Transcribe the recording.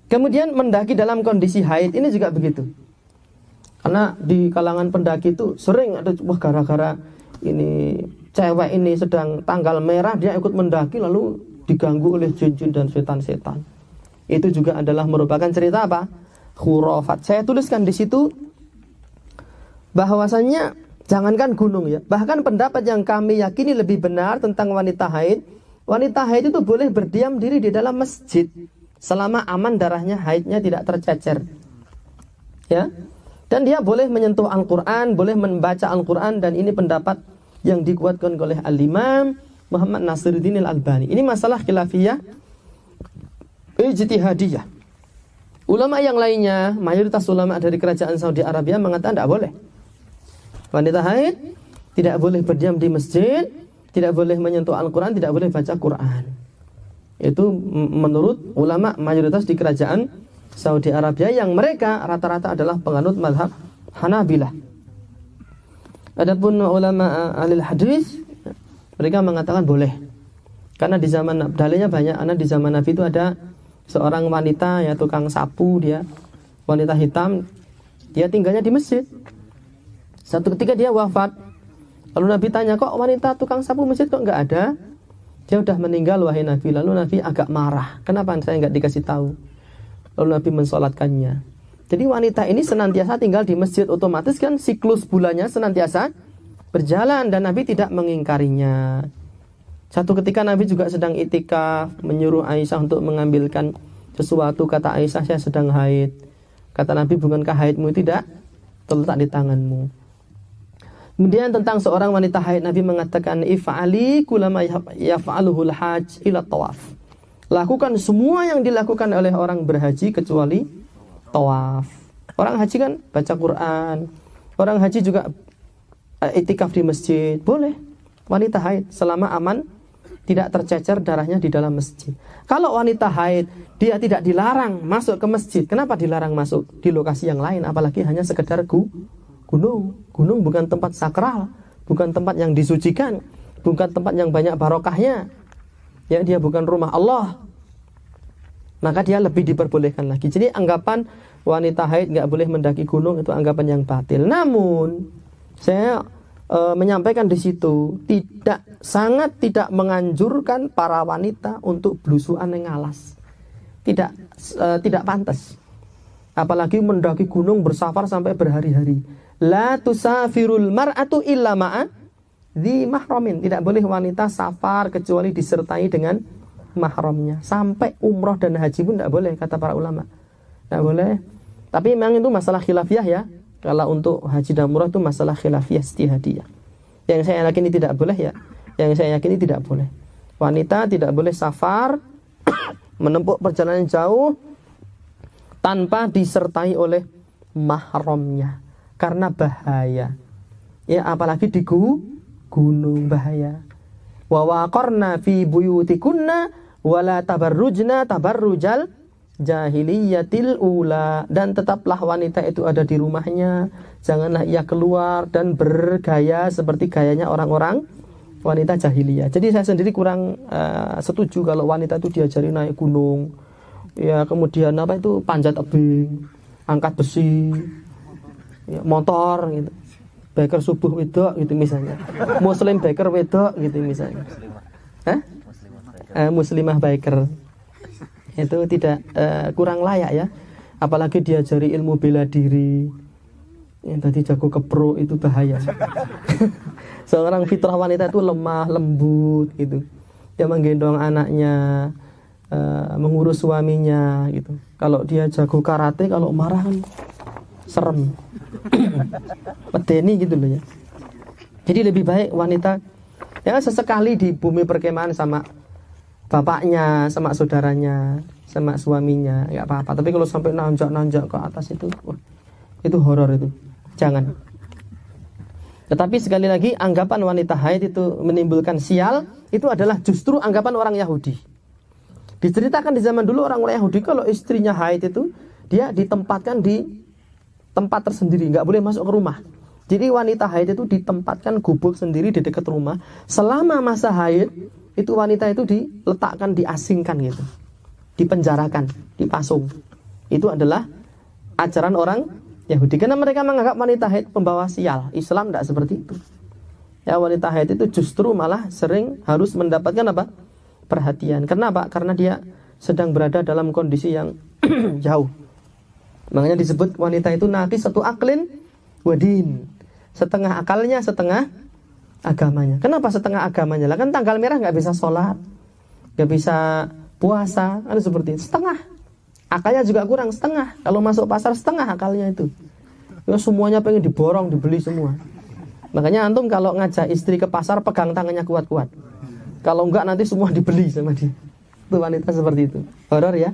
Kemudian mendaki dalam kondisi haid ini juga begitu. Karena di kalangan pendaki itu sering ada, wah gara-gara ini cewek ini sedang tanggal merah dia ikut mendaki lalu diganggu oleh jin-jin dan setan-setan. Itu juga adalah merupakan cerita apa? Khurafat. Saya tuliskan di situ bahwasannya jangankan gunung ya, bahkan pendapat yang kami yakini lebih benar tentang wanita haid. Wanita haid itu boleh berdiam diri di dalam masjid selama aman darahnya, haidnya tidak tercecer. Ya. Dan dia boleh menyentuh Al-Quran, boleh membaca Al-Quran, dan ini pendapat yang dikuatkan oleh Al-Imam Muhammad Nasiruddin Al-Albani. Ini masalah khilafiyah ijtihadiyah. Ulama yang lainnya, mayoritas ulama dari kerajaan Saudi Arabia mengatakan tidak boleh. Wanita haid tidak boleh berdiam di masjid, tidak boleh menyentuh Al-Quran, tidak boleh baca Quran. Itu menurut ulama mayoritas di kerajaan Saudi Arabia yang mereka rata-rata adalah penganut mazhab Hanabilah. Adapun ulama ahli hadis, mereka mengatakan boleh. Karena di zaman dalilnya banyak. Karena di zaman Nabi itu ada seorang wanita ya tukang sapu, dia wanita hitam, dia tinggalnya di masjid. Satu ketika dia wafat. Lalu Nabi tanya, kok wanita tukang sapu masjid kok nggak ada? Dia udah meninggal wahai Nabi. Lalu Nabi agak marah. Kenapa saya nggak dikasih tahu? Lalu Nabi mensolatkannya. Jadi wanita ini senantiasa tinggal di masjid, otomatis kan siklus bulannya senantiasa berjalan dan Nabi tidak mengingkarinya. Satu ketika Nabi juga sedang itikaf, menyuruh Aisyah untuk mengambilkan sesuatu. Kata Aisyah, saya sedang haid. Kata Nabi, bukankah haidmu tidak terletak di tanganmu? Kemudian tentang seorang wanita haid, Nabi mengatakan, if'ali kulama yaf'aluhul hajj ila tawaf. Lakukan semua yang dilakukan oleh orang berhaji kecuali tawaf. Orang haji kan baca Quran. Orang haji juga itikaf di masjid. Boleh. Wanita haid selama aman, tidak tercecer darahnya di dalam masjid. Kalau wanita haid, dia tidak dilarang masuk ke masjid. Kenapa dilarang masuk di lokasi yang lain? Apalagi hanya sekedar gunung. Gunung bukan tempat sakral, bukan tempat yang disucikan, bukan tempat yang banyak barokahnya. Ya, dia bukan rumah Allah. Maka dia lebih diperbolehkan lagi. Jadi anggapan wanita haid nggak boleh mendaki gunung itu anggapan yang batil. Namun saya menyampaikan di situ sangat tidak menganjurkan para wanita untuk blusukan yang alas. Tidak pantas. Apalagi mendaki gunung bersafar sampai berhari-hari. La tusafirul mar'atu illa ma'a di mahramin. Tidak boleh wanita safar kecuali disertai dengan mahramnya. Sampai umroh dan haji pun tidak boleh, kata para ulama. Tidak boleh. Tapi memang itu masalah khilafiyah ya. Kalau untuk haji dan umroh itu masalah khilafiyah ijtihadiyah. Yang saya yakini tidak boleh ya. Yang saya yakini tidak boleh. Wanita tidak boleh safar menempuh perjalanan jauh tanpa disertai oleh mahramnya. Karena bahaya. Ya, apalagi di gunung bahaya. Wa waqarna fi buyutikunna wala tabarrujna tabarrujal jahiliyatil ula. Dan tetaplah wanita itu ada di rumahnya, janganlah ia keluar dan bergaya seperti gayanya orang-orang wanita jahiliyah. Jadi saya sendiri kurang setuju kalau wanita itu diajari naik gunung, ya kemudian panjat tebing, angkat besi, ya, motor gitu. Biker subuh wedok gitu misalnya. Muslim biker wedok gitu misalnya. Muslimah biker. Itu tidak kurang layak ya. Apalagi diajari ilmu bela diri. Yang tadi jago kepro itu bahaya. Seorang fitrah wanita itu lemah, lembut gitu. Dia menggendong anaknya, mengurus suaminya gitu. Kalau dia jago karate, kalau marah kan serem. Medeni gitu loh ya. Jadi lebih baik wanita ya sesekali di bumi perkemahan sama bapaknya, sama saudaranya, sama suaminya, nggak apa-apa. Tapi kalau sampai nanjak ke atas itu horor itu. Jangan. Tetapi sekali lagi anggapan wanita haid itu menimbulkan sial, itu adalah justru anggapan orang Yahudi. Diceritakan di zaman dulu orang Yahudi kalau istrinya haid itu dia ditempatkan di tempat tersendiri, nggak boleh masuk ke rumah. Jadi wanita haid itu ditempatkan gubuk sendiri di dekat rumah. Selama masa haid itu wanita itu diletakkan, diasingkan gitu, dipenjarakan, dipasung. Itu adalah ajaran orang Yahudi, karena mereka menganggap wanita haid pembawa sial. Islam tidak seperti itu. Ya, wanita haid itu justru malah sering harus mendapatkan apa? Perhatian. Kenapa? Karena dia sedang berada dalam kondisi yang jauh. Makanya disebut wanita itu naqisatu aqlin wadin. Setengah akalnya, setengah agamanya. Kenapa setengah agamanya? Lah kan tanggal merah nggak bisa sholat, nggak bisa puasa, ada seperti itu. Setengah. Akalnya juga kurang, setengah. Kalau masuk pasar setengah akalnya itu. Ya semuanya pengen diborong, dibeli semua. Makanya antum kalau ngajak istri ke pasar pegang tangannya kuat-kuat. Kalau enggak nanti semua dibeli sama dia. Itu wanita seperti itu. Horor ya.